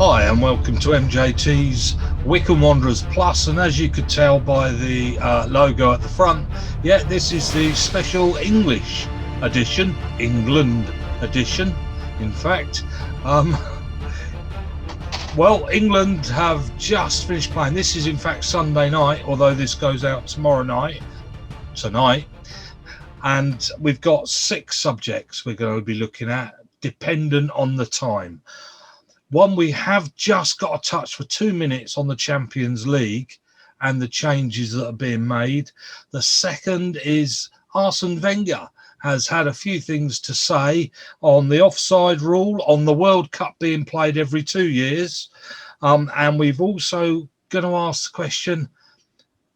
Hi and welcome to MJT's Wycombe Wanderers Plus, and as you could tell by the logo at the front, this is the special English edition, England edition in fact. Well, England have just finished playing. This is in fact Sunday night, although this goes out tonight, and we've got 6 subjects we're going to be looking at dependent on the time. One, we have just got to touch for 2 minutes on the Champions League and the changes that are being made. The second is Arsene Wenger has had a few things to say on the offside rule, on the World Cup being played every 2 years. And we've also going to ask the question,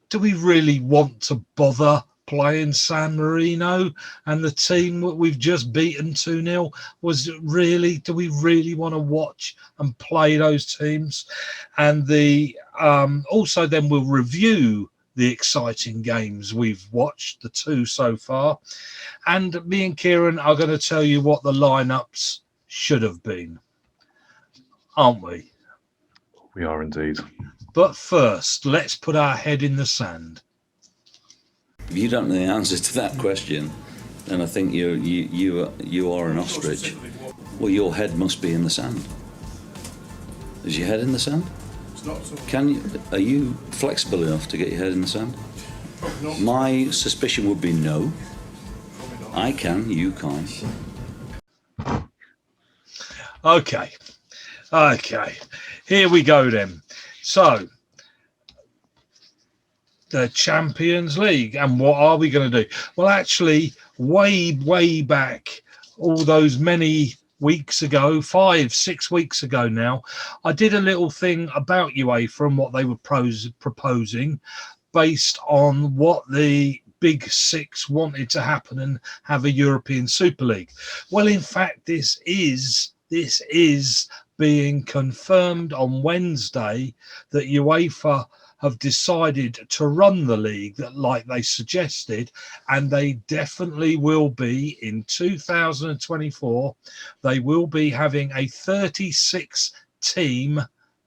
do we really want to bother playing San Marino and the team that we've just beaten 2-0? Do we really want to watch and play those teams? And also then we'll review the exciting games we've watched, the 2 so far, and me and Kieran are going to tell you what the lineups should have been, aren't we? We are indeed. But first, let's put our head in the sand. If you don't know the answer to that question, then I think you are an ostrich. Well, your head must be in the sand. Is your head in the sand? Are you flexible enough to get your head in the sand? My suspicion would be no. I can, you can't. Okay. Here we go then. So, the Champions League, and what are we going to do? Well, actually, way back, all those many weeks ago, 5-6 weeks ago now, I did a little thing about UEFA and what they were proposing based on what the Big Six wanted to happen and have a European Super League. Well, in fact, this is being confirmed on Wednesday that UEFA have decided to run the league like they suggested, and they definitely will be in 2024. They will be having a 36-team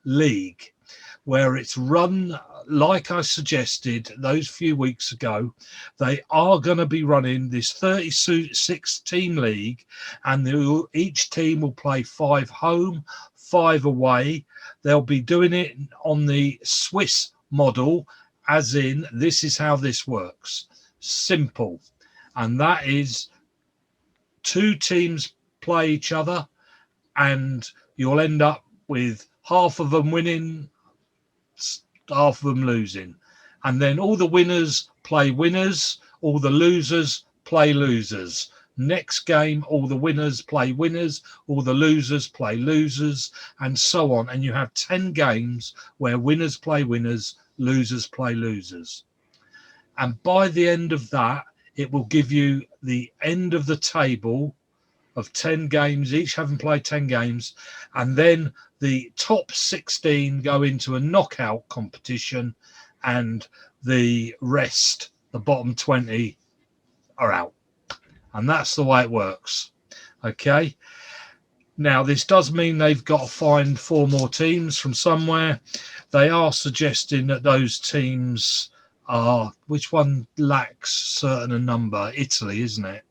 league where it's run like I suggested those few weeks ago. They are going to be running this 36-team league, and each team will play 5 home, 5 away. They'll be doing it on the Swiss model, as in this is how this works. Simple. And that is 2 teams play each other, and you'll end up with half of them winning, half of them losing. And then all the winners play winners, all the losers play losers. Next game, all the winners play winners, all the losers play losers, and so on. And you have 10 games where winners play winners, losers play losers. And by the end of that, it will give you the end of the table of 10 games, each having played 10 games. And then the top 16 go into a knockout competition, and the rest, the bottom 20, are out. And that's the way it works. Okay. Now, this does mean they've got to find 4 more teams from somewhere. They are suggesting that those teams are, which one lacks certain a number? Italy, isn't it?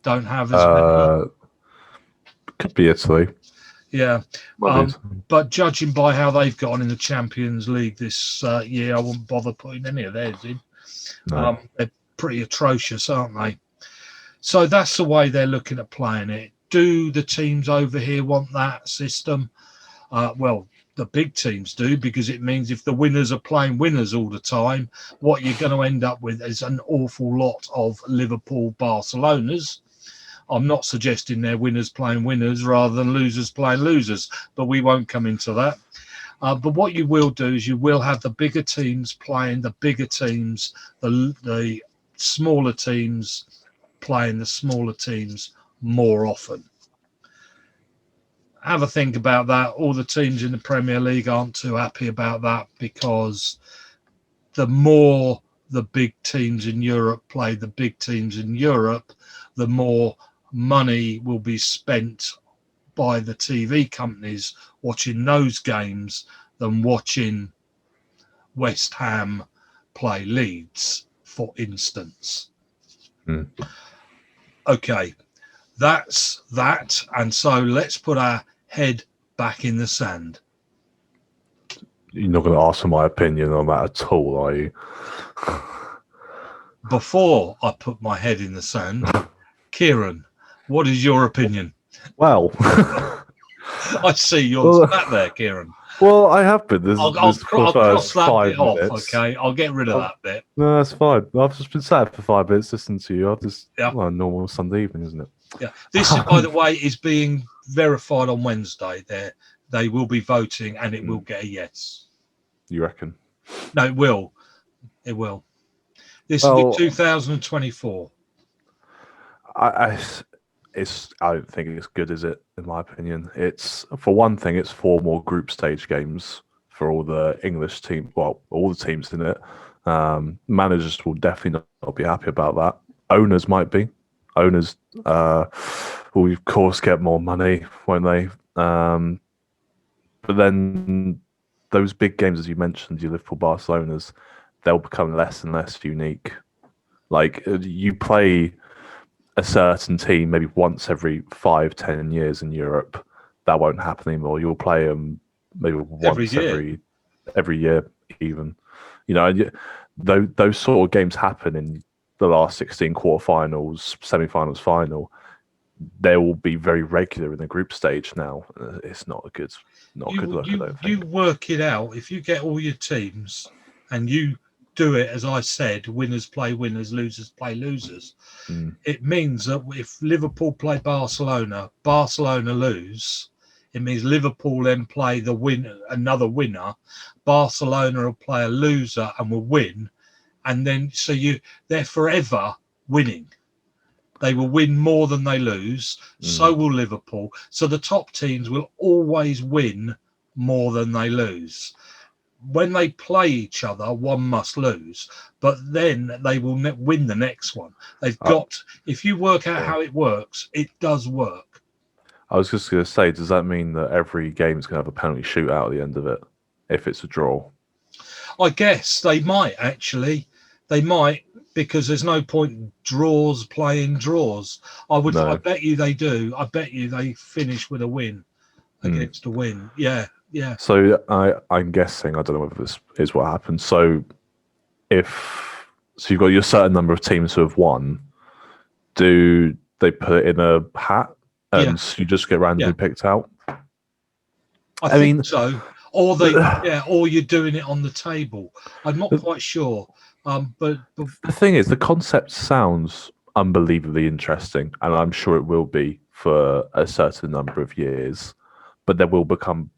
Don't have as many. Could be Italy. Yeah. But judging by how they've gone in the Champions League this year, I wouldn't bother putting any of theirs in. No. They're pretty atrocious, aren't they? So that's the way they're looking at playing it. Do the teams over here want that system? Well, the big teams do, because it means if the winners are playing winners all the time, what you're going to end up with is an awful lot of Liverpool Barcelonas. I'm not suggesting they're winners playing winners rather than losers playing losers, but we won't come into that. But what you will do is you will have the bigger teams playing the bigger teams, the smaller teams playing the smaller teams more often. Have a think about that. All the teams in the Premier League aren't too happy about that, because the more the big teams in Europe play the big teams in Europe, the more money will be spent by the TV companies watching those games than watching West Ham play Leeds, for instance. Mm. Okay, that's that. And so let's put our head back in the sand. You're not going to ask for my opinion on that at all, are you? Before I put my head in the sand, Kieran, what is your opinion? Well, I see you're sat there, Kieran. well, I have been. I'll cross that bit off, okay? I'll get rid of that bit. No, that's fine. I've just been sat for 5 minutes listening to you. Yeah. Well, normal Sunday evening, isn't it? Yeah. This, by the way, is being verified on Wednesday. They will be voting, and it will get a yes. You reckon? No, it will. It will. This will be 2024. I don't think it's good, is it? In my opinion, it's, for one thing, it's 4 more group stage games for all the English team. Well, all the teams in it. Managers will definitely not be happy about that. Owners might be. Owners will, of course, get more money, won't they? But then those big games, as you mentioned, your Liverpool, Barcelona's, they'll become less and less unique. Like, you play a certain team maybe once every 5-10 years in Europe. That won't happen anymore. You'll play them maybe once every year even. You know, those sort of games happen in the last 16 quarterfinals, semi-finals, final. They will be very regular in the group stage now. It's not a good look. I don't think. You work it out. If you get all your teams and you do it, as I said, winners play winners, losers play losers. It means that if Liverpool play Barcelona lose, it means Liverpool then play another winner. Barcelona will play a loser and will win, and then they're forever winning. They will win more than they lose. So will Liverpool. So the top teams will always win more than they lose. When they play each other, one must lose, but then they will win the next one. They've got, if you work out how it works, it does work. I was just going to say, does that mean that every game is going to have a penalty shootout at the end of it, if it's a draw? I guess they might, actually. They might, because there's no point in playing draws. I bet you they do. I bet you they finish with a win against a win. Yeah. Yeah. So I'm guessing, I don't know whether this is what happens. So you've got your certain number of teams who have won, do they put it in a hat and you just get randomly picked out? I mean, so. Or or you're doing it on the table. I'm not quite sure. But the thing is, the concept sounds unbelievably interesting, and I'm sure it will be for a certain number of years. But there will come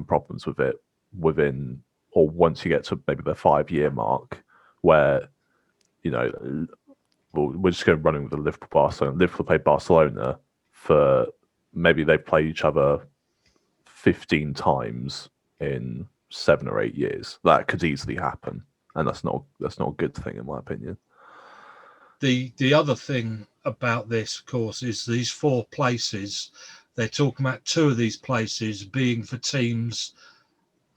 problems with it once you get to maybe the 5-year mark, where we're just going running with the Liverpool Barcelona. Liverpool play Barcelona for maybe they play each other 15 times in 7 or 8 years. That could easily happen, and that's not a good thing in my opinion. The other thing about this, of course, is these 4 places. They're talking about 2 of these places being for teams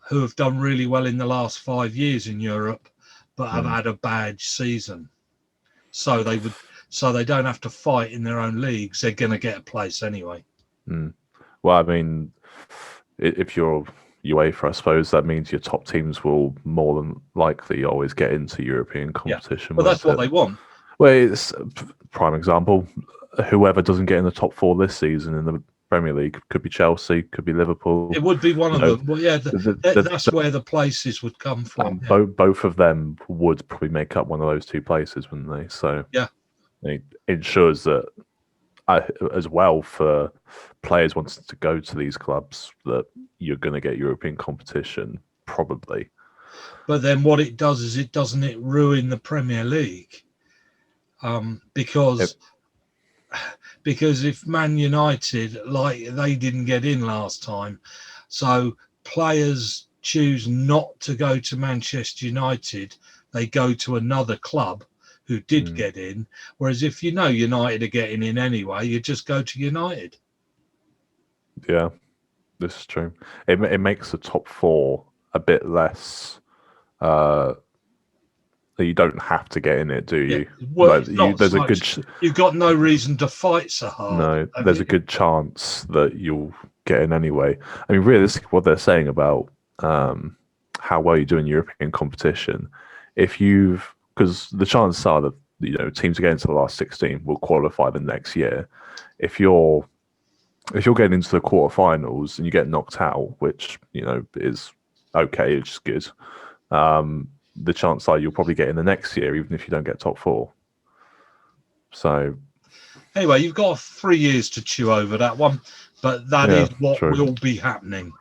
who have done really well in the last 5 years in Europe, but have had a bad season. So they don't have to fight in their own leagues. They're going to get a place anyway. Well, I mean, if you're UEFA, I suppose that means your top teams will more than likely always get into European competition. Well, that's what they want. Well, it's a prime example. Whoever doesn't get in the top 4 this season in the Premier League could be Chelsea, could be Liverpool. It would be one of them. Well, yeah, that's where the places would come from. Both of them would probably make up one of those 2 places, wouldn't they? So it ensures that, as well, for players wanting to go to these clubs, that you're going to get European competition, probably. But then what it does is it ruin the Premier League, because if Man United, they didn't get in last time, so players choose not to go to Manchester United, they go to another club who did get in, whereas if United are getting in anyway, you just go to United. Yeah, this is true. It makes the top four a bit less. You don't have to get in it, do Yeah. you? Well, Like it's not there's so a good much. You've got no reason to fight so hard. no, Have there's you? a good chance that you'll get in anyway. I mean, realistically, what they're saying about how well you do in European competition, if you've because the chances are that teams who get into the last 16 will qualify the next year. If you're getting into the quarterfinals and you get knocked out, which is okay, it's good. The chances are you'll probably get in the next year, even if you don't get top four. So Anyway, you've got 3 years to chew over that one, but that yeah, is what true. will be happening.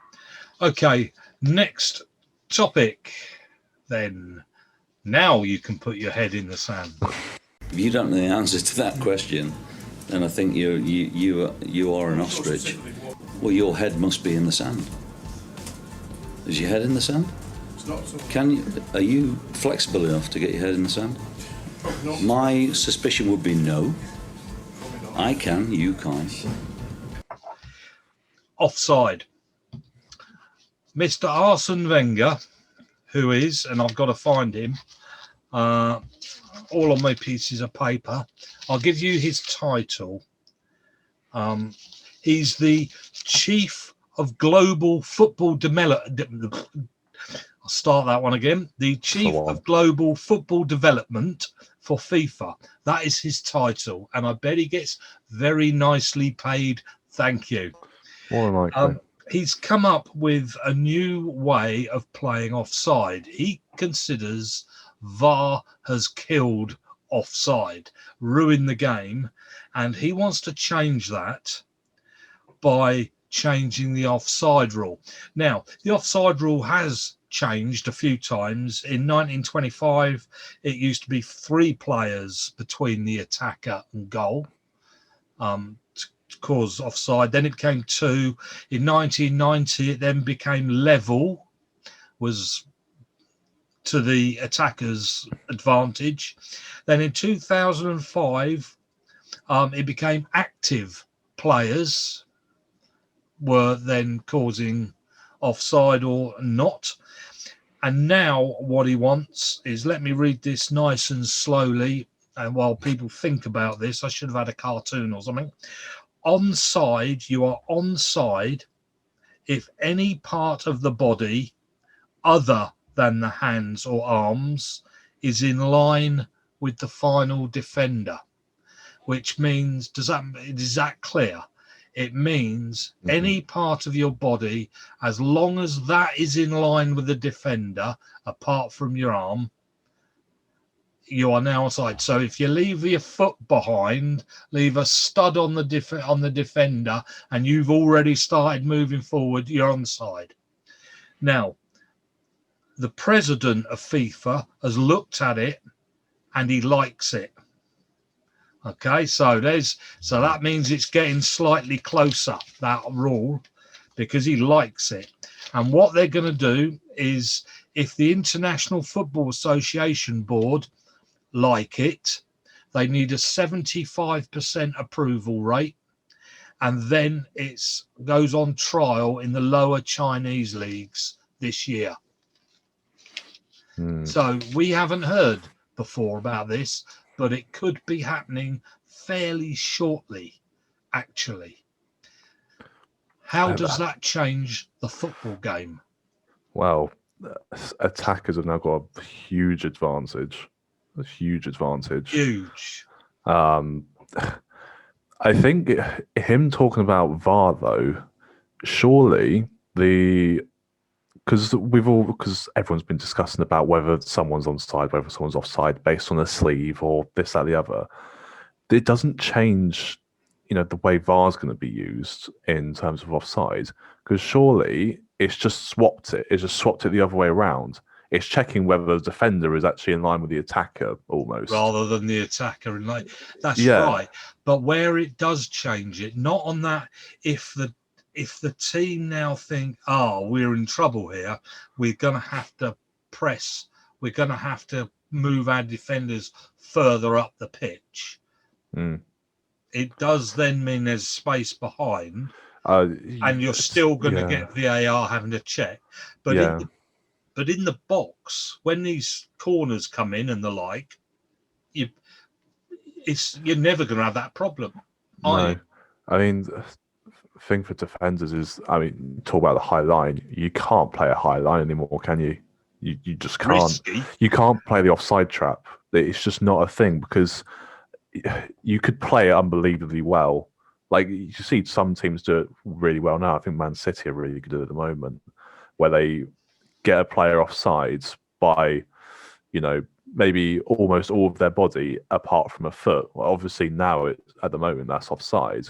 Okay, next topic then. Now you can put your head in the sand. If you don't know the answer to that question, then I think you are an ostrich. Well, your head must be in the sand. Is your head in the sand? Are you flexible enough to get your head in the sand? My suspicion would be no. I can, you can't. Offside. Mr. Arsene Wenger, who is, and I've got to find him, all on my pieces of paper. I'll give you his title. He's the Chief of Global Football Development. I'll start that one again. The Chief of Global Football Development for FIFA. That is his title, and I bet he gets very nicely paid. Thank you. More than likely. He's come up with a new way of playing offside. He considers VAR has killed offside, ruined the game, and he wants to change that by changing the offside rule. Now, the offside rule has changed a few times. In 1925, it used to be 3 players between the attacker and goal to cause offside. Then it became 2. In 1990, it then became level, was to the attacker's advantage. Then in 2005, it became active players were then causing offside or not. And now what he wants is, let me read this nice and slowly. And while people think about this, I should have had a cartoon or something. Onside, you are onside if any part of the body other than the hands or arms is in line with the final defender, which means, is that clear? It means any part of your body, as long as that is in line with the defender, apart from your arm, you are now onside. So if you leave your foot behind, leave a stud on the defender, and you've already started moving forward, you're onside. Now, the president of FIFA has looked at it, and he likes it. Okay, so that means it's getting slightly closer, that rule, because he likes it. And what they're going to do is, if the International Football Association Board like it, they need a 75% approval rate, and then it goes on trial in the lower Chinese leagues this year. So we haven't heard before about this, but it could be happening fairly shortly, actually. How does that change the football game? Well, attackers have now got a huge advantage. A huge advantage. Huge. I think him talking about VAR, though, surely because everyone's been discussing about whether someone's onside, whether someone's offside based on a sleeve or this, that, the other. It doesn't change, the way VAR is going to be used in terms of offside, because surely it's just swapped it. It's just swapped it the other way around. It's checking whether the defender is actually in line with the attacker, almost, rather than the attacker in line. That's right. But where it does change it, not on that, if the team now think, we're in trouble here, we're going to have to press, we're going to have to move our defenders further up the pitch. It does then mean there's space behind. and you're still going to get VAR having to check. But in the box, when these corners come in and the like, you're never going to have that problem. No, I mean, the thing for defenders is, I mean, talk about the high line. You can't play a high line anymore, can you? You just can't. Risky. You can't play the offside trap. It's just not a thing, because you could play it unbelievably well. Like, you see some teams do it really well now. I think Man City are really good at the moment, where they get a player offsides by, maybe almost all of their body apart from a foot. Well, obviously now at the moment that's offside,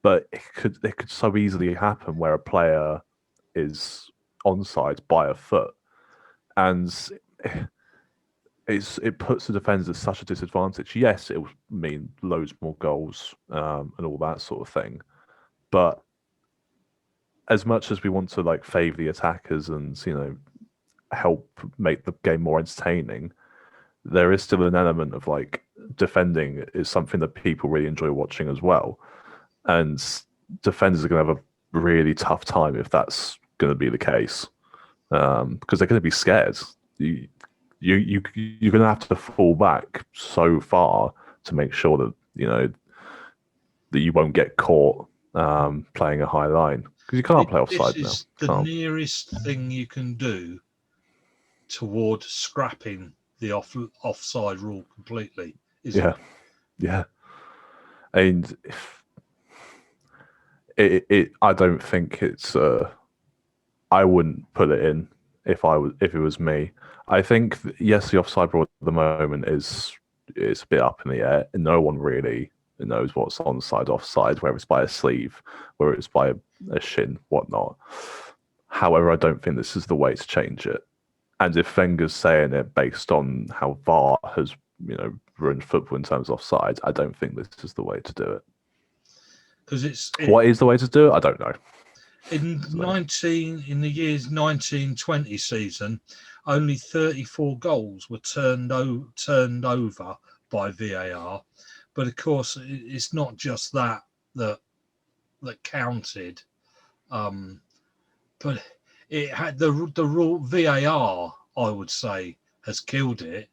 but it could so easily happen where a player is onside by a foot, and it puts the defenders at such a disadvantage. Yes, it will mean loads more goals and all that sort of thing, but as much as we want to favour the attackers and help make the game more entertaining, there is still an element of defending is something that people really enjoy watching as well, and defenders are going to have a really tough time if that's going to be the case, because they're going to be scared. You're going to have to fall back so far to make sure that that you won't get caught playing a high line, because you can't play offside now. This is the nearest thing you can do toward scrapping the offside rule completely. Yeah. And I don't think it's. I wouldn't put it in if it was me. I think yes, the offside rule at the moment is a bit up in the air, and no one really knows what's onside, offside, whether it's by a sleeve, whether it's by a shin, whatnot. However, I don't think this is the way to change it. And if Wenger's saying it based on how VAR has, ruined football in terms of offside, I don't think this is the way to do it. Because what is the way to do it? I don't know. In the year's 1920 season, only 34 goals were turned over by VAR, but of course it's not just that counted, but it had the rule. VAR, I would say, has killed it,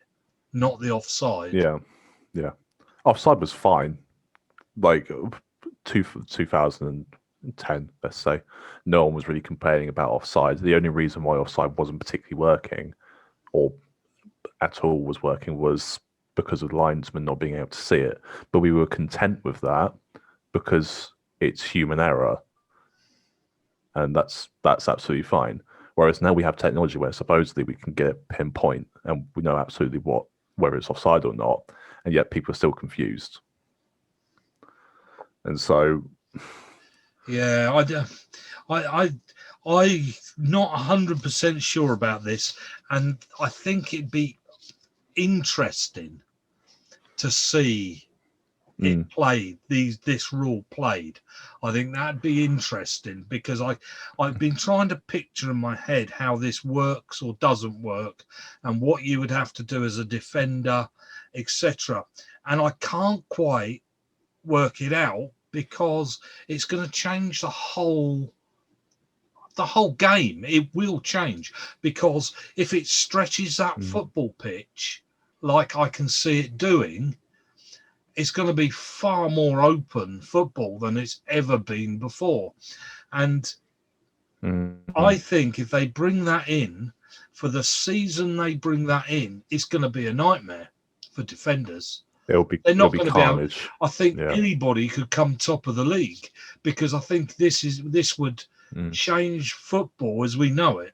not the offside. Yeah. Offside was fine. 2010, let's say, no one was really complaining about offside. The only reason why offside wasn't particularly working, or at all was working, was because of the linesman not being able to see it. But we were content with that because it's human error, and that's absolutely fine. Whereas now we have technology where supposedly we can get it pinpoint and we know absolutely whether it's offside or not, and yet people are still confused. And so, yeah, I'm not 100% sure about this, and I think it'd be interesting to see it played, this rule played. I think that'd be interesting, because I've been trying to picture in my head how this works or doesn't work, and what you would have to do as a defender, etc. And I can't quite work it out, because it's going to change the whole game. It will change, because if it stretches that football pitch like I can see it doing, it's going to be far more open football than it's ever been before. And I think if they bring that in, for the season they bring that in, it's going to be a nightmare for defenders. They're not going to be able. I think anybody could come top of the league, because I think this would change football as we know it.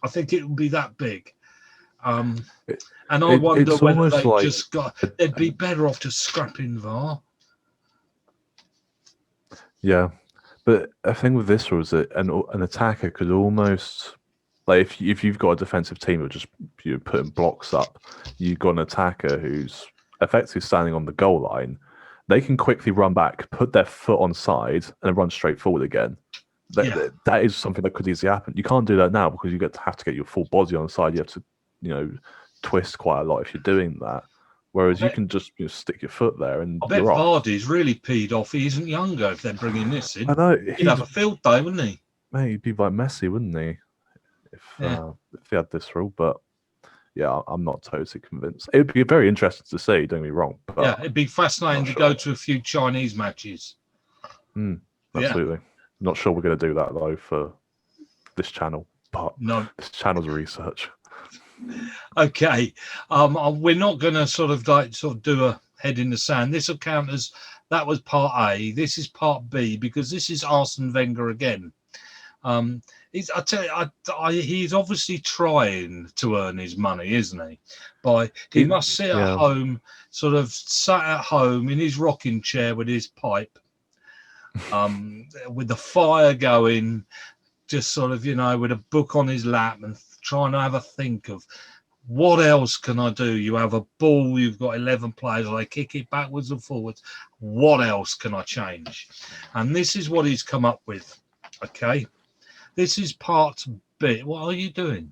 I think it would be that big. And I wonder whether they'd be better off just scrapping VAR. Yeah, but a thing with this was that an attacker could almost, if you've got a defensive team who just putting blocks up, you've got an attacker who's effectively standing on the goal line. They can quickly run back, put their foot on side, and run straight forward again. That is something that could easily happen. You can't do that now, because have to get your full body on the side. You have to, twist quite a lot if you're doing that. Whereas you can just stick your foot there and I bet you're off. Vardy's really peed off. He isn't younger if they're bringing this in. I know. He'd have a field day, wouldn't he? Mate, he'd be like Messi, wouldn't he? If he had this rule, but yeah, I'm not totally convinced. It would be very interesting to see. Don't get me wrong. But yeah, it'd be fascinating to go to a few Chinese matches. Absolutely. Not sure we're going to do that though for this channel, but no, this channel's research. Okay, we're not going to sort of do a head in the sand. This will count as that was part A. This is part B because this is Arsene Wenger again. He's obviously trying to earn his money, isn't he? He must sit at home, sort of sat at home in his rocking chair with his pipe, with the fire going, just sort of, with a book on his lap and trying to have a think of what else can I do? You have a ball, you've got 11 players, they kick it backwards and forwards. What else can I change? And this is what he's come up with. Okay. This is part B. What are you doing?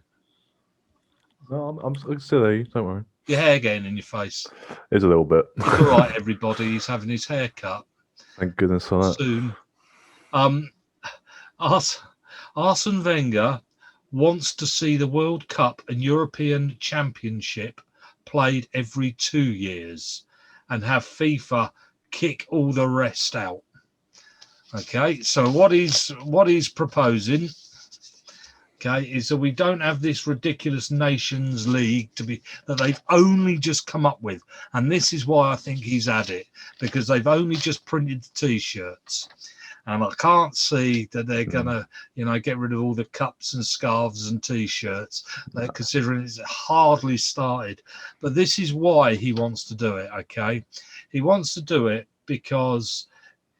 No, I'm still there. Don't worry. Your hair getting in your face. It's a little bit. It's all right, everybody. He's having his hair cut. Thank goodness for that. Soon. Arsene Wenger wants to see the World Cup and European Championship played every 2 years and have FIFA kick all the rest out. Okay, so what he's proposing, okay, is that we don't have this ridiculous Nations League that they've only just come up with, and this is why I think he's had it, because they've only just printed the T-shirts, and I can't see that they're gonna, get rid of all the cups and scarves and T-shirts. They're considering it's hardly started, but this is why he wants to do it. Okay, he wants to do it because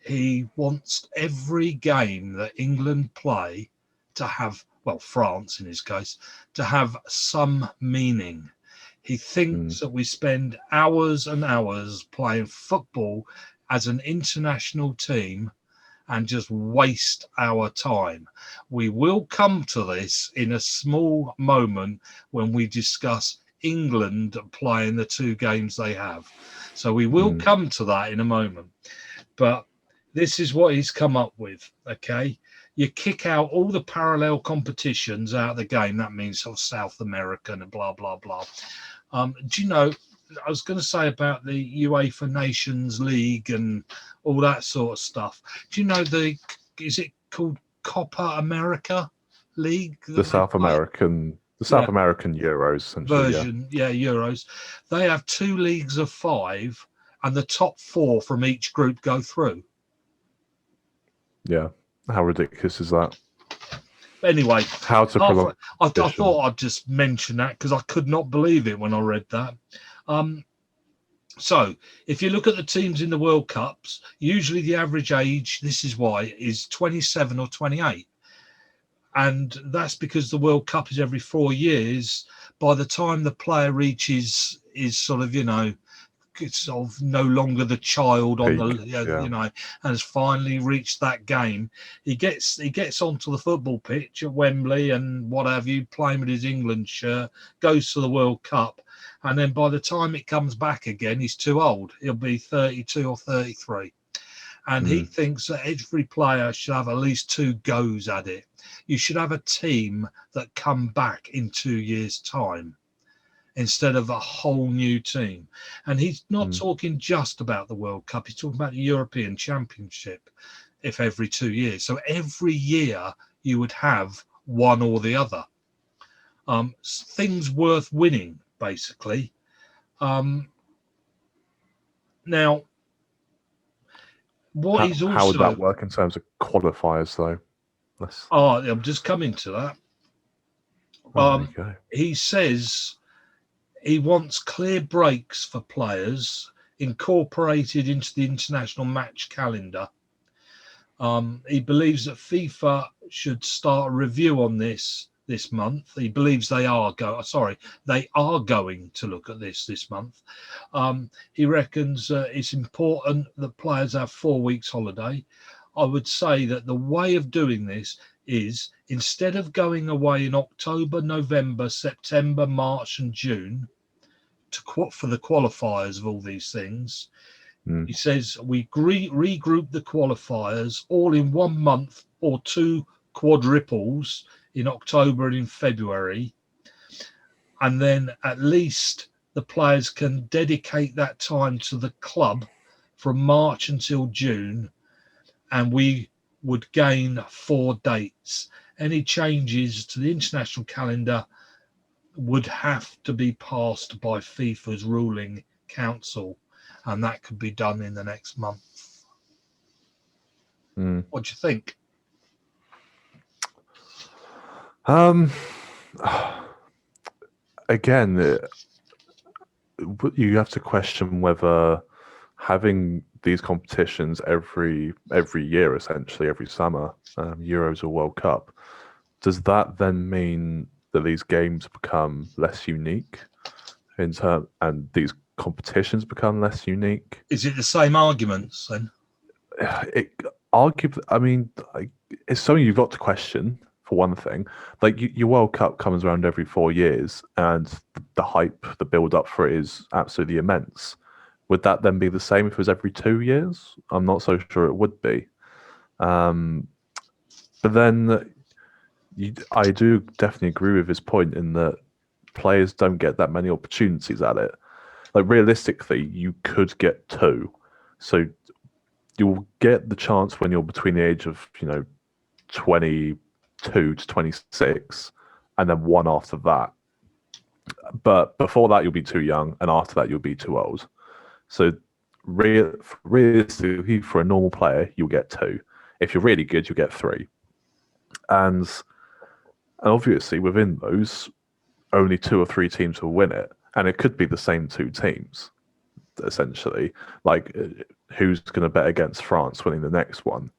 he wants every game that England play to have, France in his case, to have some meaning. He thinks that we spend hours and hours playing football as an international team and just waste our time. We will come to this in a small moment when we discuss England playing the 2 games they have. So we will come to that in a moment. But this is what he's come up with, okay? You kick out all the parallel competitions out of the game. That means sort of South American and blah, blah, blah. Do you know, I was going to say about the UEFA Nations League and all that sort of stuff. Do you know is it called Copa America League? The South American Euros, essentially. Version, Euros. They have 2 leagues of 5 and the top 4 from each group go through. Yeah. How ridiculous is that? Anyway, I thought I'd just mention that because I could not believe it when I read that. So if you look at the teams in the World Cups, usually the average age, this is why, is 27 or 28. And that's because the World Cup is every 4 years. By the time the player reaches is sort of, it's sort of no longer the child on and has finally reached that game. He gets onto the football pitch at Wembley and what have you, playing with his England shirt, goes to the World Cup, and then by the time it comes back again, he's too old. He'll be 32 or 33. And he thinks that every player should have at least 2 goes at it. You should have a team that come back in 2 years' time, instead of a whole new team. And he's not talking just about the World Cup. He's talking about the European Championship, if every 2 years. So every year you would have one or the other. Things worth winning, basically. Now, how would that work in terms of qualifiers, though? I'm just coming to that. He says he wants clear breaks for players incorporated into the international match calendar. He believes that FIFA should start a review on this month. He believes they are going to look at this month. He reckons it's important that players have 4 weeks holiday. I would say that the way of doing this is, instead of going away in October, November, September, March and June, for the qualifiers of all these things. Mm. He says we regroup the qualifiers all in 1 month or 2 quadruples in October and in February, and then at least the players can dedicate that time to the club from March until June, and we would gain 4 dates. Any changes to the international calendar would have to be passed by FIFA's ruling council, and that could be done in the next month. What do you think? Again, you have to question whether having these competitions every year, essentially every summer, Euros or World Cup, does that then mean that these games become less unique and these competitions become less unique? Is it the same arguments then? It's something you've got to question, for one thing. Like, your World Cup comes around every 4 years, and the hype, the build-up for it is absolutely immense. Would that then be the same if it was every 2 years? I'm not so sure it would be. But then I do definitely agree with his point in that players don't get that many opportunities at it. Like, realistically, you could get 2. So you'll get the chance when you're between the age of, 22 to 26, and then 1 after that. But before that, you'll be too young, and after that, you'll be too old. So realistically, for a normal player, you'll get 2. If you're really good, you'll get 3. And obviously, within those, only 2 or 3 teams will win it. And it could be the same 2 teams, essentially. Like, who's going to bet against France winning the next one?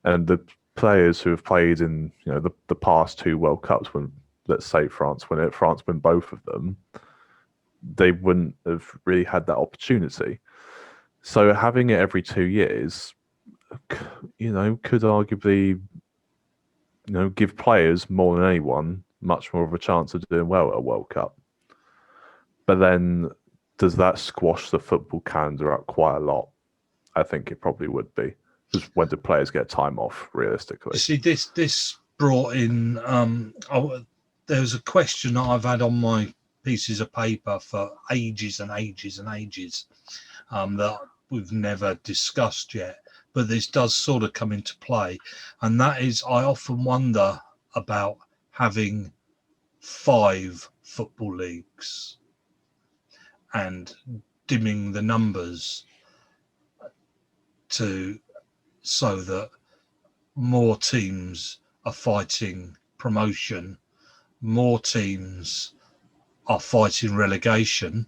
And the players who have played in the past 2 World Cups, when, let's say, France win both of them, they wouldn't have really had that opportunity. So having it every 2 years, could arguably, give players more than anyone much more of a chance of doing well at a World Cup. But then, does that squash the football calendar up quite a lot? I think it probably would be. Because when do players get time off, realistically? See, this brought in... there's a question I've had on my pieces of paper for ages and ages and ages that we've never discussed yet. But this does sort of come into play. And that is, I often wonder about having 5 football leagues and dimming the numbers so that more teams are fighting promotion, more teams are fighting relegation,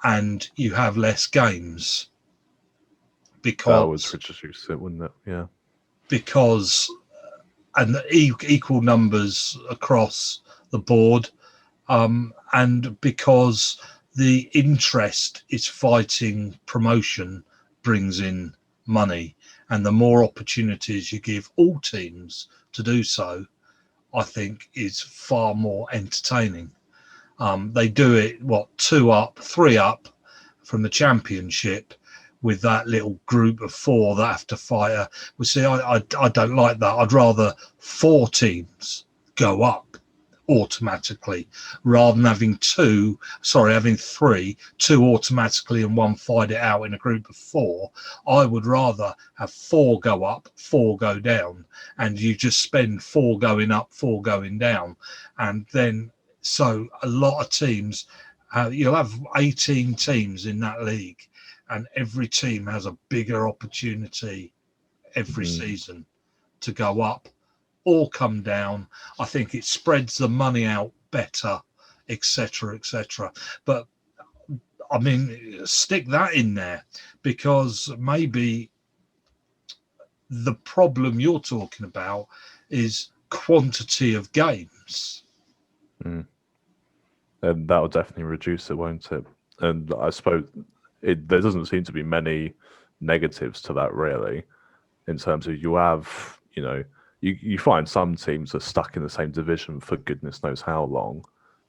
and you have less games. Because that would reduce it, wouldn't it? Yeah. Because and equal numbers across the board, and because the interest is fighting promotion brings in money, and the more opportunities you give all teams to do so, I think is far more entertaining. They do it 2 up, 3 up from the championship, with that little group of 4 that have to fight. Well, see, I don't like that. I'd rather 4 teams go up automatically rather than having 3, 2 automatically and 1 fight it out in a group of 4. I would rather have 4 go up, 4 go down, and you just spend 4 going up, 4 going down. And then, so a lot of teams, you'll have 18 teams in that league, and every team has a bigger opportunity every season to go up or come down. I think it spreads the money out better, etc., etc. But I mean, stick that in there, because maybe the problem you're talking about is quantity of games. And that'll definitely reduce it, won't it? And I suppose there doesn't seem to be many negatives to that, really, in terms of you have, you find some teams are stuck in the same division for goodness knows how long.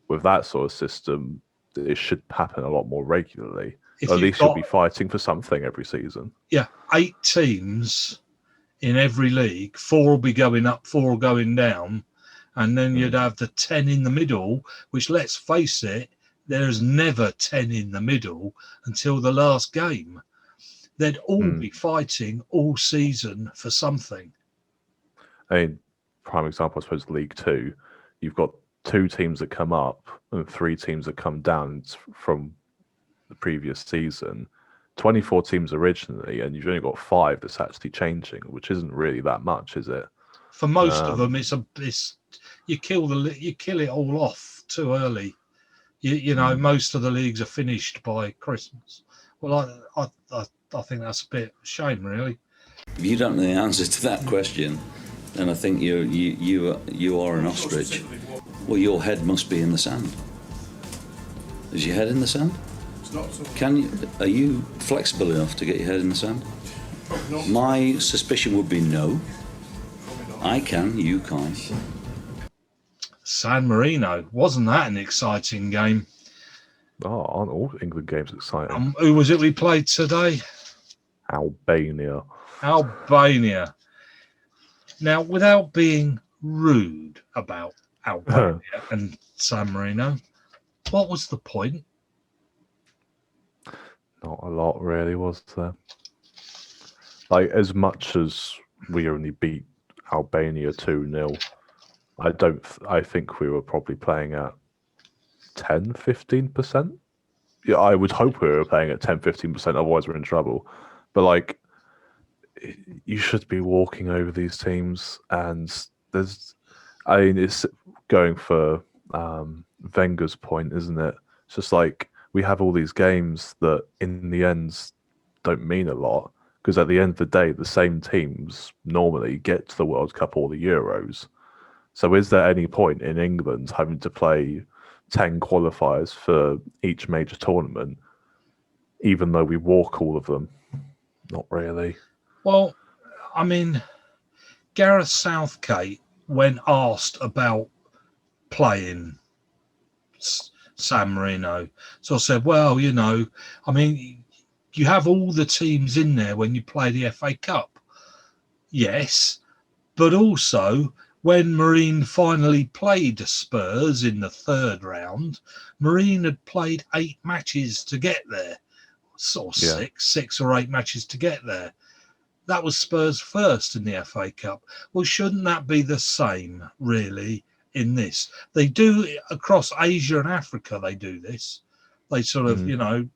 With that sort of system, it should happen a lot more regularly. If Or at you've least you'll got- be fighting for something every season. Yeah, 8 teams in every league. 4 will be going up, 4 will going down, and then you'd have the 10 in the middle. Which, let's face it, there's never 10 in the middle until the last game. They'd all be fighting all season for something. I mean, prime example, I suppose, League Two. You've got 2 teams that come up and 3 teams that come down from the previous season. 24 teams originally, and you've only got 5 that's actually changing, which isn't really that much, is it? For most of them, it's you kill it all off too early. You know, most of the leagues are finished by Christmas. Well, I think that's a bit of a shame, really. If you don't know the answer to that question, then I think you are an ostrich. Well, your head must be in the sand. Is your head in the sand? Are you flexible enough to get your head in the sand? My suspicion would be no. I can, you can't. San Marino, wasn't that an exciting game? Oh, aren't all England games exciting? Who was it we played today? Albania. Now, without being rude about Albania and San Marino, what was the point? Not a lot, really, was there? Like, as much as we only beat Albania 2-0, I think we were probably playing at 10-15%. Yeah, I would hope we were playing at 10-15%, otherwise we're in trouble. But, like, you should be walking over these teams, and it's going for Wenger's point, isn't it? It's just like, we have all these games that in the end don't mean a lot, because at the end of the day, the same teams normally get to the World Cup or the Euros. So is there any point in England having to play 10 qualifiers for each major tournament, even though we walk all of them? Not really. Well, I mean, Gareth Southgate, when asked about playing San Marino, so I said, well, you know, I mean, you have all the teams in there when you play the FA Cup. Yes, but also when Marine finally played Spurs in the 3rd round, Marine had played 8 matches to get there, or 6 or 8 matches to get there. That was Spurs first in the FA Cup. Well, shouldn't that be the same, really, in this? They do across Asia and Africa, they do this. They sort of, you know,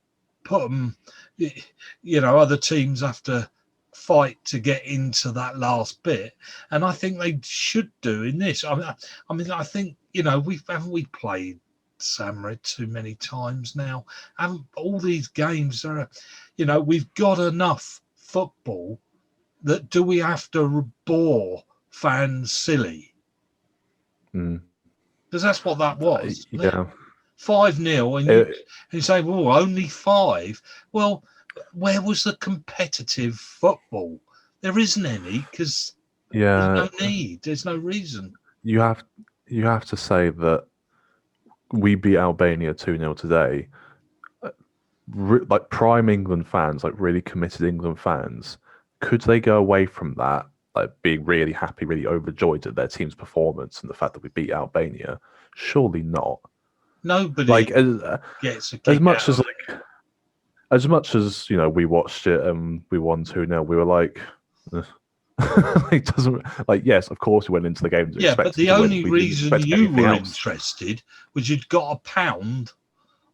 put them, you know, other teams have to fight to get into that last bit. And I think they should do in this. I mean, I think, you know, haven't we played San Marino too many times now? Haven't all these games are, you know, we've got enough football that do we have to bore fans silly? Because that's what that was. Yeah. 5-0, and you say, well, only 5. Well, where was the competitive football? There isn't any, because there's no need. There's no reason. You have to say that we beat Albania 2-0 today. Like prime England fans, like really committed England fans, could they go away from that, like being really happy, really overjoyed at their team's performance and the fact that we beat Albania? Surely not. Nobody like gets a kick as much out as as much as, you know, we watched it and we won 2-0, we were like, it doesn't, like, yes, of course we went into the game to but the only reason you were else. interested was you'd got £1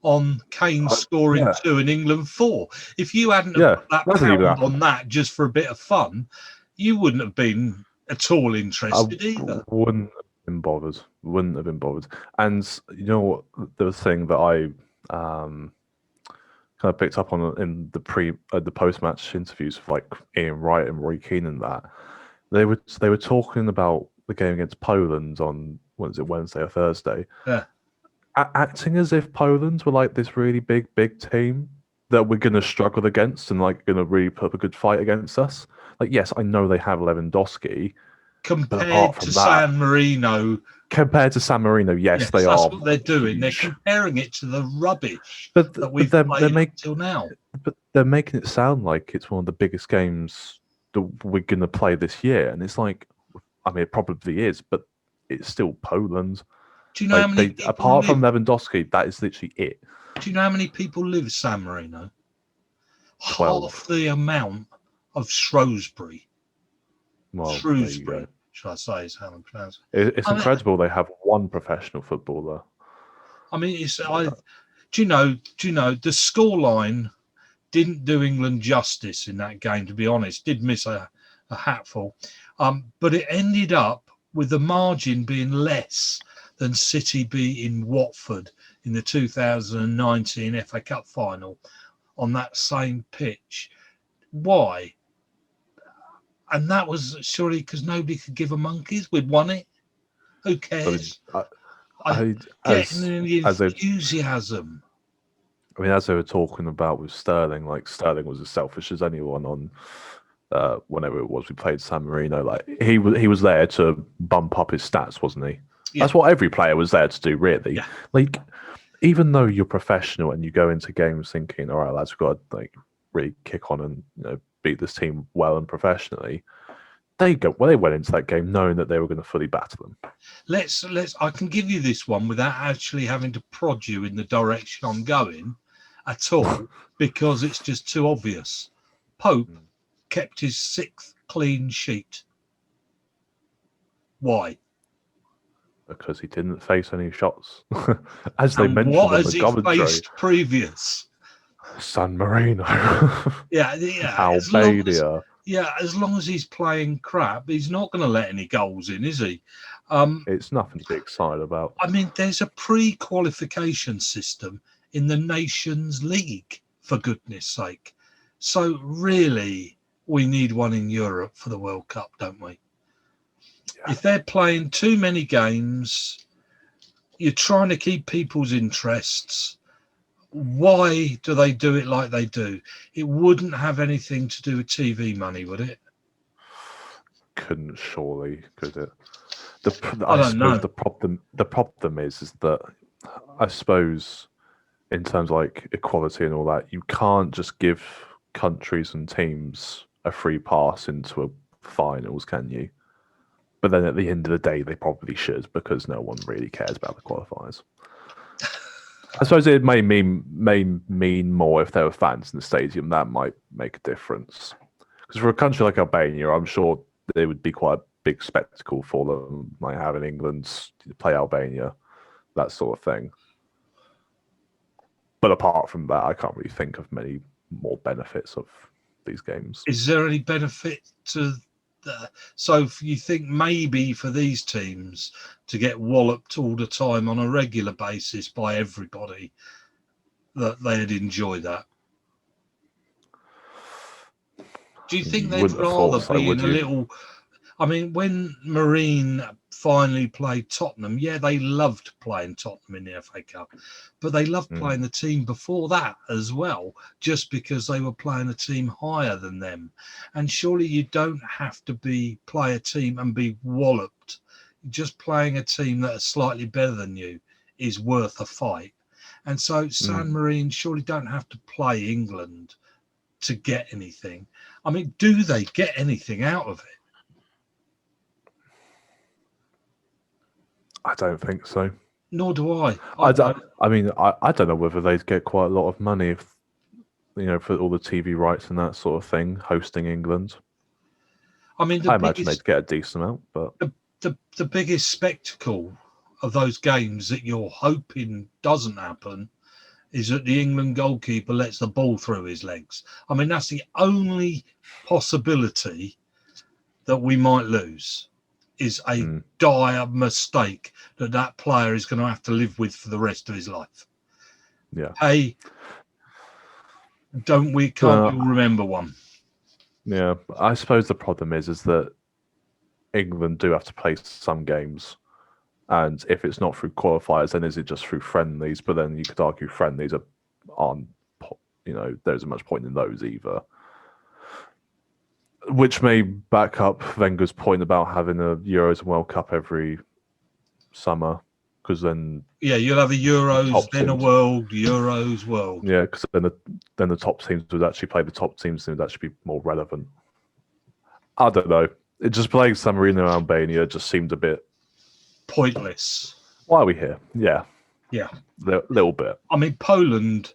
on Kane scoring 2 and England 4. If you hadn't put that pound on that just for a bit of fun, you wouldn't have been at all interested either. Wouldn't have been bothered. And you know what, the thing that I kind of picked up on in the post-match interviews with like Ian Wright and Roy Keane and that, they were talking about the game against Poland on, Wednesday or Thursday, acting as if Poland were like this really big team that we're going to struggle against and like going to really put up a good fight against us. Like, yes, I know they have Lewandowski. Compared to San Marino compared to San Marino, yes, they that's are. what they're doing. Huge. They're comparing it to the rubbish But that we've they're played making until now. but they're making it sound like it's one of the biggest games that we're going to play this year, and it's like, I mean, it probably is, but it's still Poland. Do you know how many people apart live? from Lewandowski, that is literally it. Do you know how many people live San Marino? 12. Half the amount of Shrewsbury. Well, Shrewsbury, should I say, is how I'm pronouncing it. It's incredible they have one professional footballer. I mean, do you know the scoreline didn't do England justice in that game, to be honest. Did miss a hatful. But it ended up with the margin being less than City beating Watford in the 2019 FA Cup final on that same pitch. Why? And that was surely because nobody could give a monkeys. We'd won it. Who cares? Getting the enthusiasm. I mean, as they were talking about with Sterling, like Sterling was as selfish as anyone on whenever it was we played San Marino. Like he was there to bump up his stats, wasn't he? Yeah. That's what every player was there to do, really. Yeah. Like, even though you're professional and you go into games thinking, all right, lads, we've got to like really kick on and beat this team well and professionally. They went into that game knowing that they were going to fully battle them. I can give you this one without actually having to prod you in the direction I'm going at all, because it's just too obvious. Pope kept his 6th clean sheet. Why? Because he didn't face any shots, as they mentioned. What on has the he commentary. faced previous? San Marino. yeah. Albania. As long as he's playing crap, he's not going to let any goals in, is he? It's nothing to be excited about. I mean, there's a pre-qualification system in the Nations League, for goodness sake. So really, we need one in Europe for the World Cup, don't we? Yeah. If they're playing too many games, you're trying to keep people's interests. Why do they do it like they do? It wouldn't have anything to do with TV money, would it? Couldn't surely, could it? I don't know. The problem is that I suppose in terms of like equality and all that, you can't just give countries and teams a free pass into a finals, can you? But then at the end of the day, they probably should, because no one really cares about the qualifiers. I suppose it may mean more if there were fans in the stadium. That might make a difference. Because for a country like Albania, I'm sure it would be quite a big spectacle for them, like having England play Albania, that sort of thing. But apart from that, I can't really think of many more benefits of these games. Is there any benefit to that? So you think maybe for these teams to get walloped all the time on a regular basis by everybody, that they'd enjoy that? Do you think they'd rather be in a little... I mean, when Marine finally played Tottenham, yeah, they loved playing Tottenham in the FA Cup, but they loved playing the team before that as well, just because they were playing a team higher than them. And surely you don't have to play a team and be walloped. Just playing a team that is slightly better than you is worth a fight. And so San Marino surely don't have to play England to get anything. I mean, do they get anything out of it? I don't think so. Nor do I. I don't know whether they'd get quite a lot of money if, for all the TV rights and that sort of thing, hosting England. I mean, I imagine they'd get a decent amount, but the biggest spectacle of those games that you're hoping doesn't happen is that the England goalkeeper lets the ball through his legs. I mean, that's the only possibility that we might lose. Is a dire mistake that player is going to have to live with for the rest of his life. Yeah. Hey, can't we all remember one? Yeah, I suppose the problem is that England do have to play some games, and if it's not through qualifiers, then is it just through friendlies? But then you could argue friendlies aren't, there isn't much point in those either. Which may back up Wenger's point about having a Euros and World Cup every summer, because then you'll have a Euros, top then a teams. World, Euros, World. Yeah, because then the top teams would actually play the top teams, and it would actually be more relevant. I don't know. It just playing San Marino and Albania just seemed a bit pointless. Why are we here? Yeah, little bit. I mean, Poland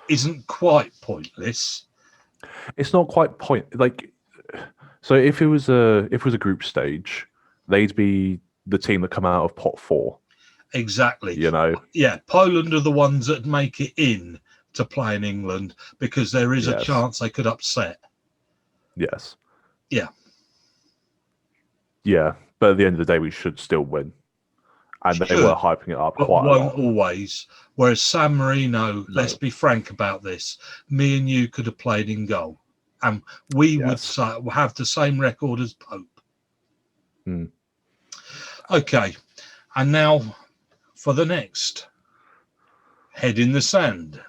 isn't quite pointless. It's not quite so if it was a group stage, they'd be the team that come out of pot 4. Exactly. Yeah, Poland are the ones that make it in to play in England because there is a chance they could upset. Yes. Yeah. Yeah, but at the end of the day, we should still win. And they were hyping it up quite a lot. Always. Whereas San Marino, let's be frank about this, me and you could have played in goal. And we would have the same record as Pope. Okay. And now for the next. Head in the sand.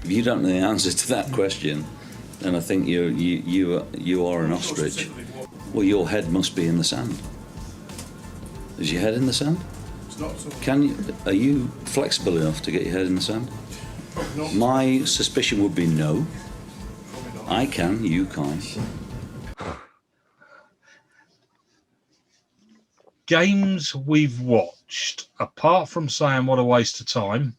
If you don't know the answer to that question, then I think you are an ostrich. Well, your head must be in the sand. Is your head in the sand? Are you flexible enough to get your head in the sand? My suspicion would be no. I can, you can't. Games we've watched, apart from saying what a waste of time,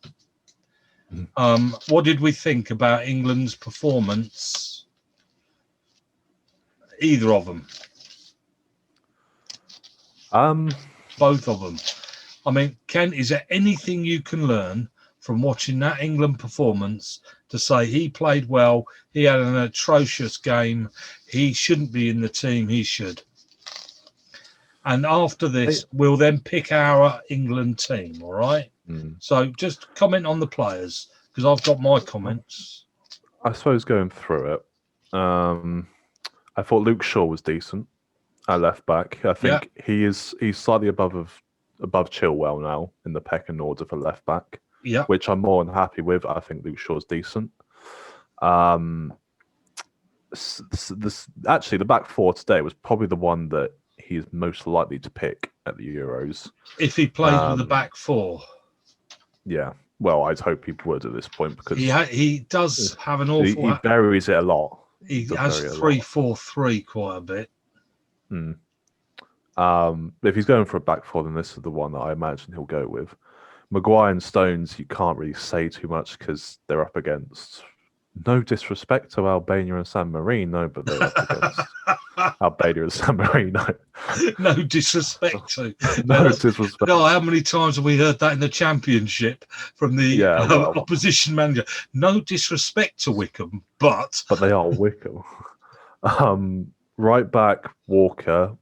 what did we think about England's performance? Either of them? Both of them. I mean, Ken, is there anything you can learn from watching that England performance to say he played well, he had an atrocious game, he shouldn't be in the team, he should? And after this, we'll then pick our England team, all right? So just comment on the players, because I've got my comments. I suppose going through it, I thought Luke Shaw was decent at left back. I think he's slightly above Chilwell now in the pecking order for left back. Yeah, which I'm more than happy with. I think Luke Shaw's decent. Actually, the back 4 today was probably the one that he's most likely to pick at the Euros. If he plays with the back 4. Yeah. Well, I'd hope he would at this point because he does have an awful. He buries it a lot. He has 3-4-3 quite a bit. If he's going for a back 4, then this is the one that I imagine he'll go with. Maguire and Stones, you can't really say too much because they're up against, no disrespect to Albania and San Marino, but they're up against Albania and San Marino. No disrespect to. No disrespect. No, how many times have we heard that in the Championship from the opposition manager? No disrespect to Wickham, but they are Wickham. Right back, Walker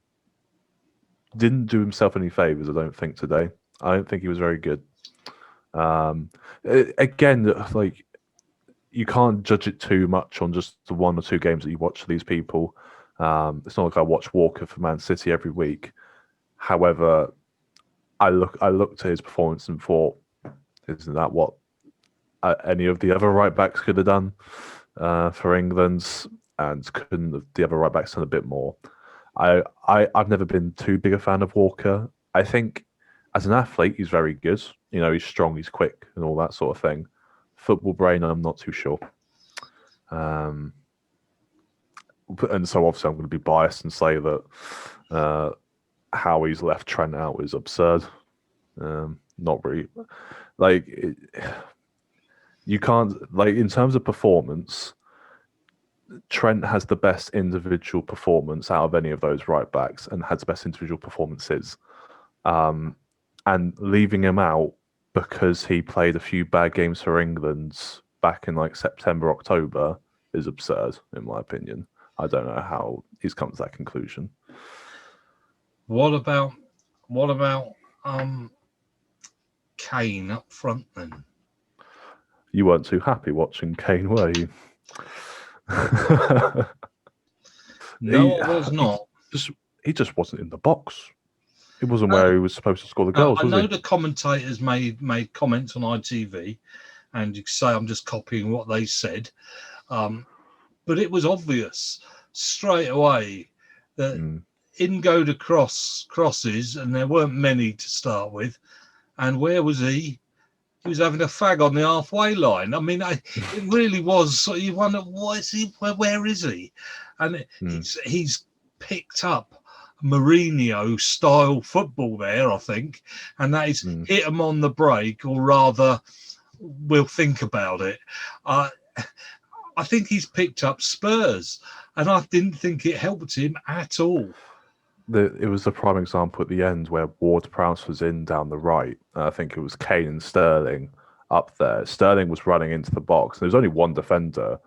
didn't do himself any favours, I don't think, today. I don't think he was very good. Again, like, you can't judge it too much on just the 1 or 2 games that you watch these people. It's not like I watch Walker for Man City every week. However, I looked at his performance and thought, isn't that what any of the other right backs could have done for England? And couldn't the other right backs done a bit more? I've never been too big a fan of Walker. I think as an athlete, he's very good. He's strong, he's quick, and all that sort of thing. Football brain, I'm not too sure. And so obviously I'm going to be biased and say that how he's left Trent out is absurd. Not really. You can't, in terms of performance, Trent has the best individual performance out of any of those right backs and has the best individual performances. And leaving him out because he played a few bad games for England back in September, October is absurd, in my opinion. I don't know how he's come to that conclusion. What about Kane up front then? You weren't too happy watching Kane, were you? No, I was not. He just wasn't in the box. It wasn't where he was supposed to score the goals, I know the commentators made comments on ITV, and you say I'm just copying what they said, but it was obvious straight away that in go to crosses, and there weren't many to start with. And where was he? He was having a fag on the halfway line. I mean, it really was. So you wonder, what is he? Where is he? And he's picked up Mourinho style football there, I think, and that is hit him on the break, or rather, we'll think about it. I think he's picked up Spurs, and I didn't think it helped him at all. It was the prime example at the end where Ward-Prowse was in down the right. And I think it was Kane and Sterling up there. Sterling was running into the box. There was only one defender.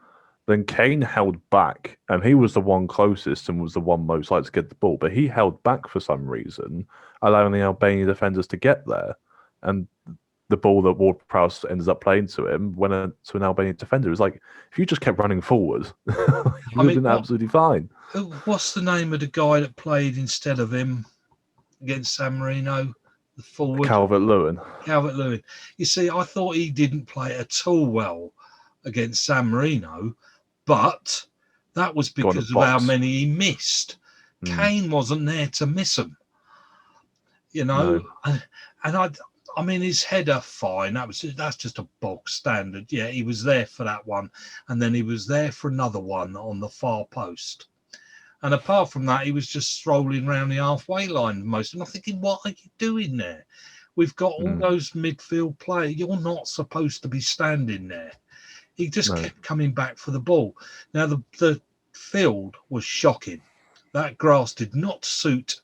Then Kane held back, and he was the one closest and was the one most likely to get the ball. But he held back for some reason, allowing the Albanian defenders to get there. And the ball that Ward-Prowse ended up playing to him went to an Albanian defender. It was like, if you just kept running forward, you would have been absolutely fine. What's the name of the guy that played instead of him against San Marino? The forward? Calvert-Lewin. Calvert-Lewin. You see, I thought he didn't play at all well against San Marino, but that was because of how many he missed. Kane wasn't there to miss them. You know? No. And I mean, his header, fine. That's just a bog standard. Yeah, he was there for that one. And then he was there for another one on the far post. And apart from that, he was just strolling around the halfway line most. And I'm thinking, what are you doing there? We've got all those midfield players. You're not supposed to be standing there. He just kept coming back for the ball. Now, the field was shocking. That grass did not suit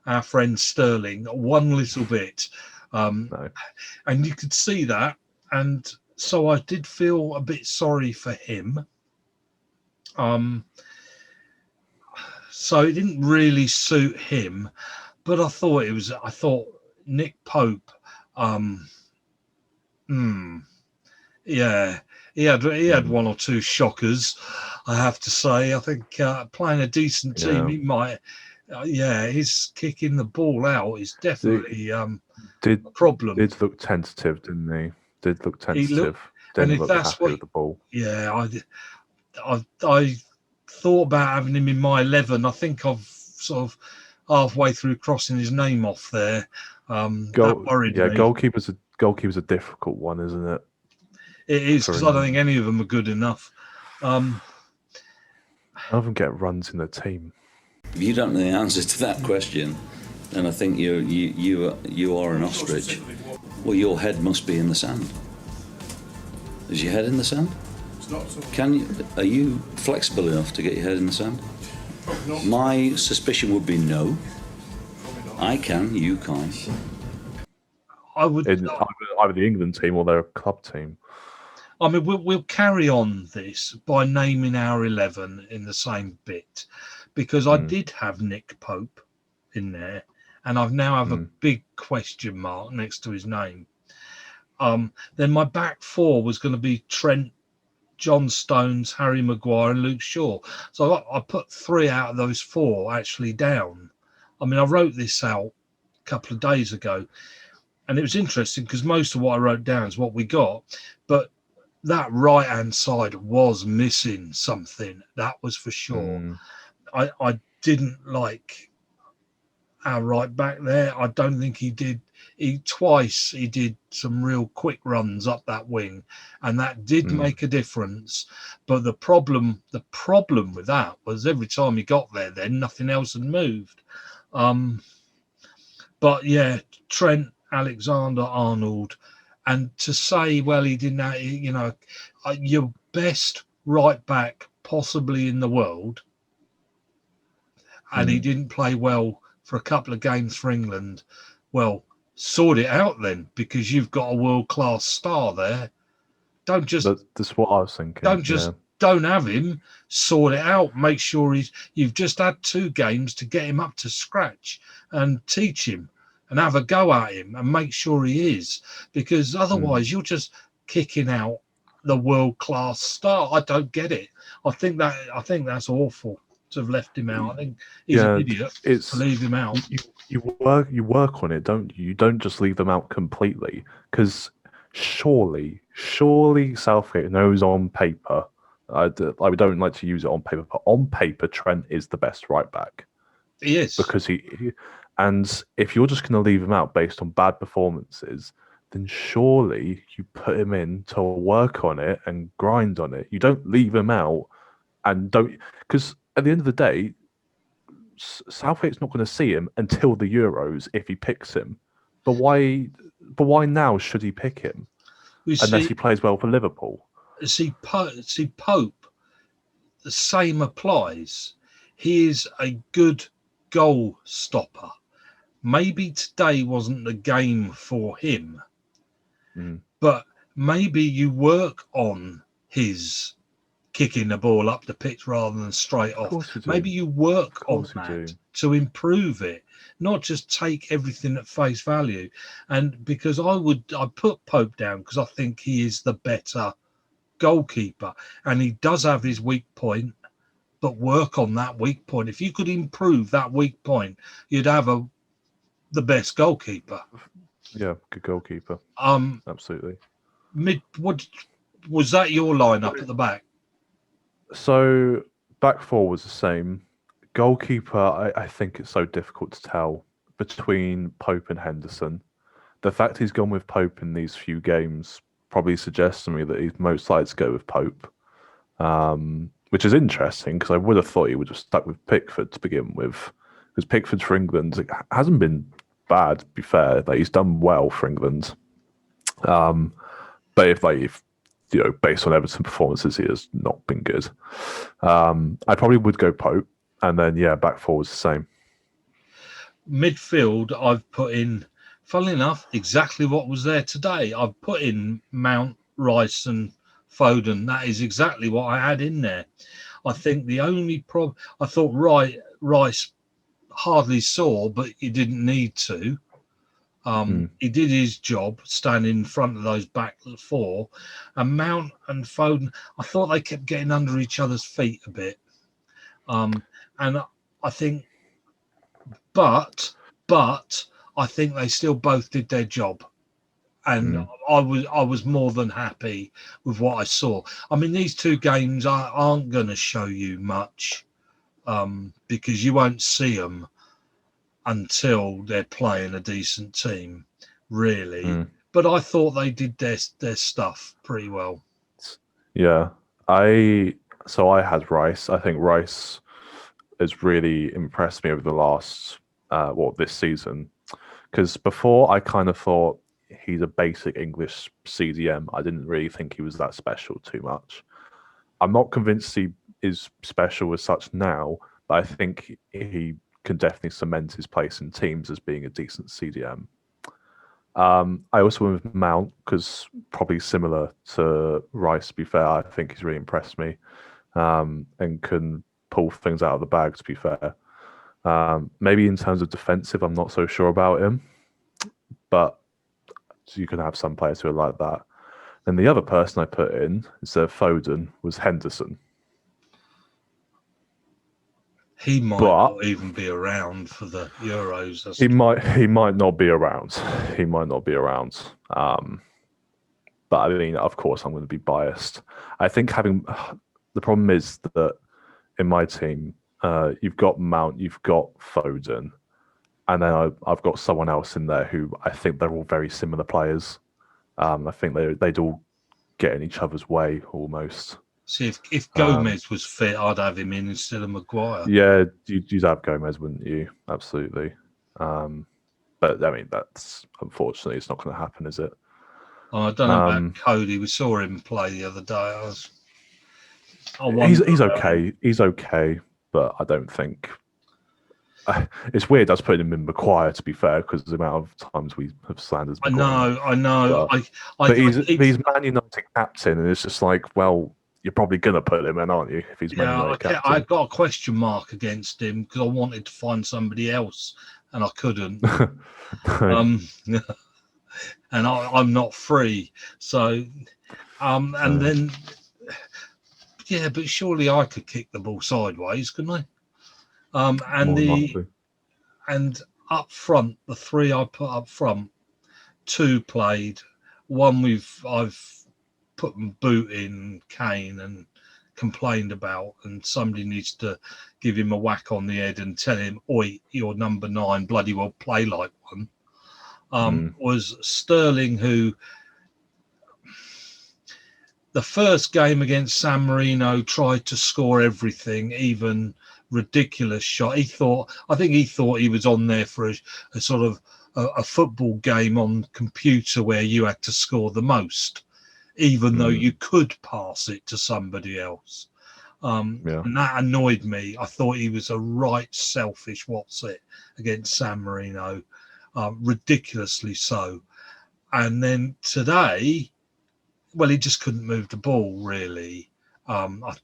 our friend Sterling one little bit. And you could see that. And so I did feel a bit sorry for him. So it didn't really suit him, but I thought Nick Pope, yeah, he had one or two shockers, I have to say. I think playing a decent team, he might, his kicking the ball out is definitely a problem. Did look tentative, didn't he? Did look tentative. And if that's what, with the ball. Yeah, I thought about having him in my 11. I think I've sort of halfway through crossing his name off there. That worried me. Goalkeeper's a difficult one, isn't it? It is, because I don't think any of them are good enough. None of them get runs in the team. If you don't know the answer to that question, then I think you are an ostrich. Well, your head must be in the sand. Is your head in the sand? Are you flexible enough to get your head in the sand? My suspicion would be no. I can, you can't. I would either the England team or their club team. I mean, we'll carry on this by naming our 11 in the same bit, because I did have Nick Pope in there, and I've now have a big question mark next to his name. Then my back four was going to be Trent, John Stones, Harry Maguire, and Luke Shaw. So I put 3 out of those 4 actually down. I mean, I wrote this out a couple of days ago, and it was interesting because most of what I wrote down is what we got, but that right-hand side was missing something. That was for sure. I didn't like our right back there. I don't think he did. He did some real quick runs up that wing, and that did make a difference. But the problem with that was every time he got there, then nothing else had moved. But yeah, Trent, Alexander-Arnold, and to say, well, he didn't have, your best right back possibly in the world, and he didn't play well for a couple of games for England. Well, sort it out then, because you've got a world-class star there. Don't just... That's what I was thinking. Don't have him. Sort it out. Make sure you've just had 2 games to get him up to scratch and teach him and have a go at him and make sure he is, because otherwise you're just kicking out the world-class star. I don't get it. I think that's awful to have left him out. I think he's an idiot to leave him out. You work on it, don't you? You don't just leave them out completely, because surely Southgate knows on paper. I don't like to use it on paper, but on paper, Trent is the best right back. He is. because and if you're just going to leave him out based on bad performances, then surely you put him in to work on it and grind on it. You don't leave him out and don't, because at the end of the day, Southgate's not going to see him until the Euros if he picks him. But why? But why now should he pick him unless he plays well for Liverpool? Pope, the same applies. He is a good goal stopper. Maybe today wasn't the game for him, but maybe you work on his kicking the ball up the pitch rather than straight off. Maybe you work on that to improve it, not just take everything at face value. And because I put Pope down because I think he is the better goalkeeper, and he does have his weak point, but work on that weak point. If you could improve that weak point, you'd have the best goalkeeper. Yeah, good goalkeeper. Absolutely. What was that? Your lineup at the back? So back four was the same. Goalkeeper, I think it's so difficult to tell between Pope and Henderson. The fact he's gone with Pope in these few games probably suggests to me that he's most likely to go with Pope, which is interesting because I would have thought he would have stuck with Pickford to begin with, because Pickford for England hasn't been bad, to be fair. Like, he's done well for England. But if based on Everton performances, he has not been good. I probably would go Pope, and then back four was the same. Midfield, I've put in, funnily enough, exactly what was there today. I've put in Mount, Rice, and Foden. That is exactly what I had in there. I think the only problem, I thought Rice hardly saw, but he didn't need to. He did his job standing in front of those back four. And Mount and Foden, I thought they kept getting under each other's feet a bit. And I think, but I think they still both did their job. And I was more than happy with what I saw. I mean, these two games aren't going to show you much because you won't see them until they're playing a decent team, really. But I thought they did their stuff pretty well. Yeah, I had Rice. I think Rice has really impressed me over the last this season, because before I kind of thought he's a basic English CDM. I didn't really think he was that special too much. I'm not convinced he is special as such now, but I think he can definitely cement his place in teams as being a decent CDM. I also went with Mount because probably similar to Rice, to be fair. I think he's really impressed me and can pull things out of the bag, to be fair. Maybe in terms of defensive, I'm not so sure about him, but you can have some players who are like that. And the other person I put in instead of Foden was Henderson. He might not even be around for the Euros. He might not be around. He might not be around. But I mean, of course, I'm going to be biased. I think the problem is that in my team, you've got Mount, you've got Foden, and then I've got someone else in there who I think they're all very similar players. I think they'd all get in each other's way almost. See, if Gomez was fit, I'd have him in instead of Maguire. Yeah, you'd have Gomez, wouldn't you? Absolutely. But I mean, that's unfortunately, it's not going to happen, is it? Oh, I don't know about Cody. We saw him play the other day. He's okay. He's okay, but I don't think. It's weird us putting him in Maguire, to be fair, because the amount of times we have slandered Maguire. I know. But he's Man United captain, and it's just like, well, you're probably going to put him in, aren't you, if he's Man United captain? I got a question mark against him because I wanted to find somebody else, and I couldn't. And I'm not free. So, then, but surely I could kick the ball sideways, couldn't I? And up front, the three I put up front, two played. One I've put Boot in, Kane, and complained about, and somebody needs to give him a whack on the head and tell him, "Oi, you're number 9, bloody well play like one." Was Sterling, who the first game against San Marino tried to score everything, even ridiculous shot. I think he thought he was on there for a sort of a football game on computer where you had to score the most, even though you could pass it to somebody else. And that annoyed me. I thought he was a right selfish against San Marino, ridiculously so. And then today, well, he just couldn't move the ball, really. I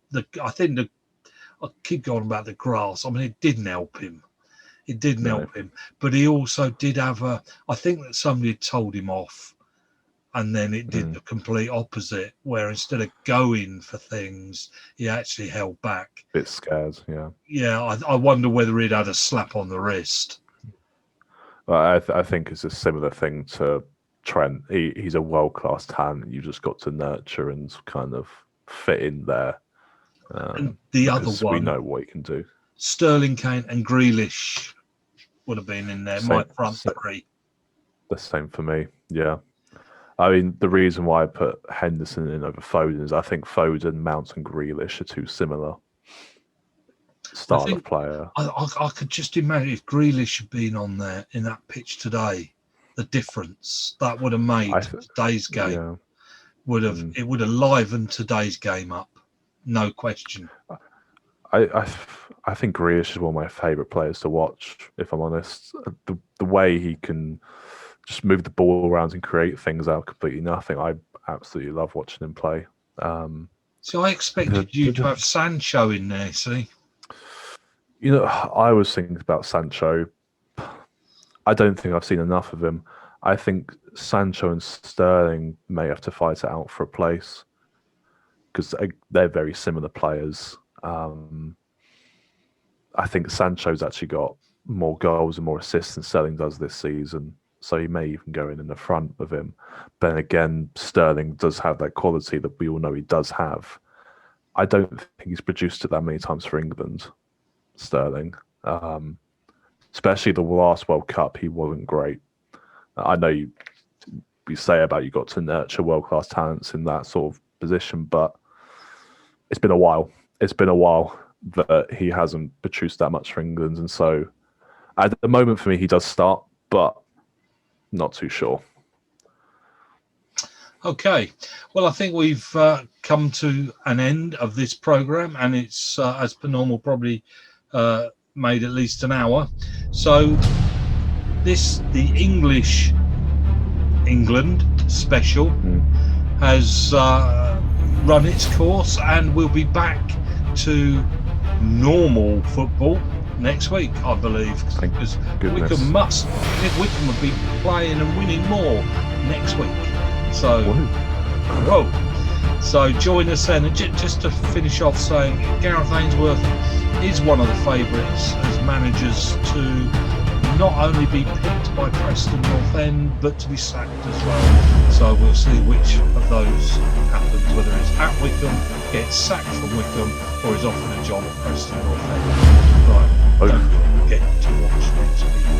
think I keep going about the grass. I mean, it didn't help him. It didn't help him. But he also did have I think that somebody had told him off, and then it did the complete opposite, where instead of going for things, he actually held back. Bit scared, yeah. Yeah, I wonder whether he'd had a slap on the wrist. Well, I think it's a similar thing to Trent. He's a world-class talent. You just got to nurture and kind of fit in there. And the other one, we know what he can do. Sterling, Kane, and Grealish would have been in there. My front three. The same for me. Yeah. I mean, the reason why I put Henderson in over Foden is I think Foden, Mount, and Grealish are too similar style of player. I could just imagine if Grealish had been on there in that pitch today, the difference that would have made today's game. Yeah. It would have livened today's game up, no question. I think Grealish is one of my favourite players to watch, if I'm honest. The way he can just move the ball around and create things out of completely nothing, I absolutely love watching him play. So I expected you to have Sancho in there, see? You know, I was thinking about Sancho. I don't think I've seen enough of him. I think Sancho and Sterling may have to fight it out for a place because they're very similar players. I think Sancho's actually got more goals and more assists than Sterling does this season, so he may even go in the front with him. But then again, Sterling does have that quality that we all know he does have. I don't think he's produced it that many times for England, Sterling. Especially the last World Cup, he wasn't great. I know you say about you got to nurture world-class talents in that sort of position, but it's been a while. It's been a while that he hasn't produced that much for England. And so at the moment for me, he does start, but not too sure. Okay. Well, I think we've come to an end of this programme, and it's, as per normal, probably made at least an hour. So the English England special has run its course, and we'll be back to normal football next week, I believe, because Wickham would be playing and winning more next week. So, so join us then. And just to finish off, saying Gareth Ainsworth is one of the favourites as managers to not only be picked by Preston North End, but to be sacked as well. So we'll see which of those happens, whether it's at Wickham, gets sacked from Wickham, or is offered a job at Preston North End. Right, don't forget to watch next week.